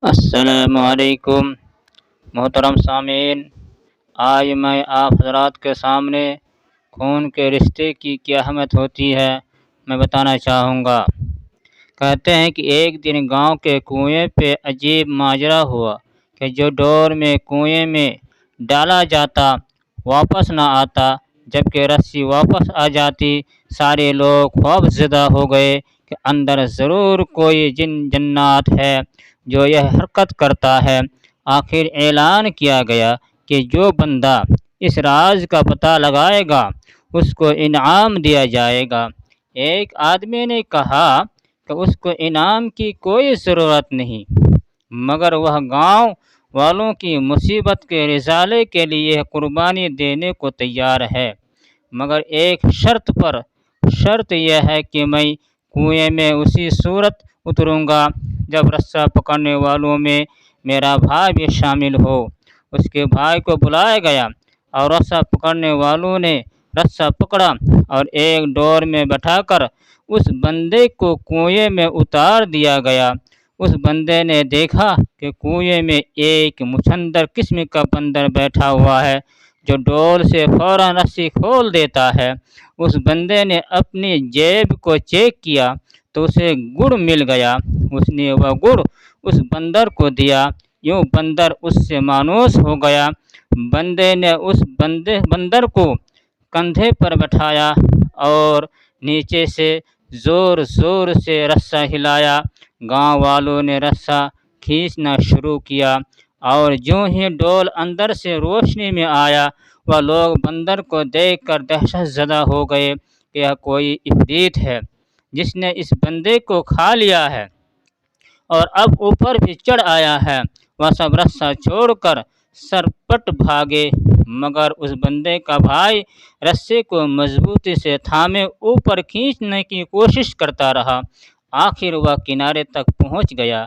السلام علیکم محترم سامعین، آج میں آپ حضرات کے سامنے خون کے رشتے کی کیا اہمیت ہوتی ہے میں بتانا چاہوں گا۔ کہتے ہیں کہ ایک دن گاؤں کے کنویں پہ عجیب ماجرا ہوا کہ جو ڈور میں کنویں میں ڈالا جاتا واپس نہ آتا، جبکہ رسی واپس آ جاتی۔ سارے لوگ خوف زدہ ہو گئے کہ اندر ضرور کوئی جنات ہے جو یہ حرکت کرتا ہے۔ آخر اعلان کیا گیا کہ جو بندہ اس راز کا پتہ لگائے گا اس کو انعام دیا جائے گا۔ ایک آدمی نے کہا کہ اس کو انعام کی کوئی ضرورت نہیں، مگر وہ گاؤں والوں کی مصیبت کے ازالے کے لیے قربانی دینے کو تیار ہے، مگر ایک شرط پر۔ شرط یہ ہے کہ میں کنویں میں اسی صورت اتروں گا جب رسہ پکڑنے والوں میں میرا بھائی بھی شامل ہو۔ اس کے بھائی کو بلایا گیا اور رسہ پکڑنے والوں نے رسہ پکڑا اور ایک ڈور میں بٹھا کر اس بندے کو کنویں میں اتار دیا گیا۔ اس بندے نے دیکھا کہ کنویں میں ایک مچھندر قسم کا بندر بیٹھا ہوا ہے جو ڈول سے فوراً رسی کھول دیتا ہے۔ اس بندے نے اپنی جیب کو چیک کیا تو اسے گڑ مل گیا۔ اس نے وہ گڑ اس بندر کو دیا، یوں بندر اس سے مانوس ہو گیا۔ بندے نے اس بندر کو کندھے پر بٹھایا اور نیچے سے زور زور سے رسہ ہلایا۔ گاؤں والوں نے رسہ کھینچنا شروع کیا اور جوں ہی ڈول اندر سے روشنی میں آیا، وہ لوگ بندر کو دیکھ کر دہشت زدہ ہو گئے کہ یہ کوئی عفریت ہے جس نے اس بندے کو کھا لیا ہے اور اب اوپر بھی چڑھ آیا ہے۔ وہ سب رسہ چھوڑ کر سرپٹ بھاگے، مگر اس بندے کا بھائی رسے کو مضبوطی سے تھامے اوپر کھینچنے کی کوشش کرتا رہا۔ آخر وہ کنارے تک پہنچ گیا۔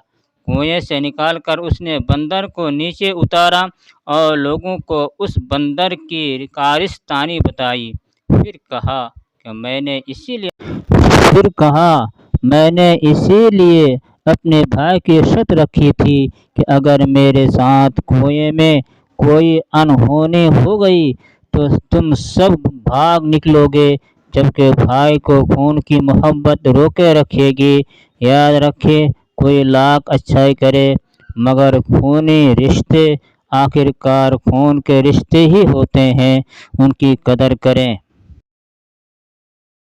کنویں سے نکال کر اس نے بندر کو نیچے اتارا اور لوگوں کو اس بندر کی کارستانی بتائی۔ پھر کہا میں نے اسی لیے اپنے بھائی کی شرط رکھی تھی کہ اگر میرے ساتھ کنویں میں کوئی انہونی ہو گئی تو تم سب بھاگ نکلو گے، جبکہ بھائی کو خون کی محبت روکے رکھے گی۔ یاد رکھے، کوئی لاکھ اچھائی کرے مگر خونی رشتے آخر کار خون کے رشتے ہی ہوتے ہیں، ان کی قدر کریں۔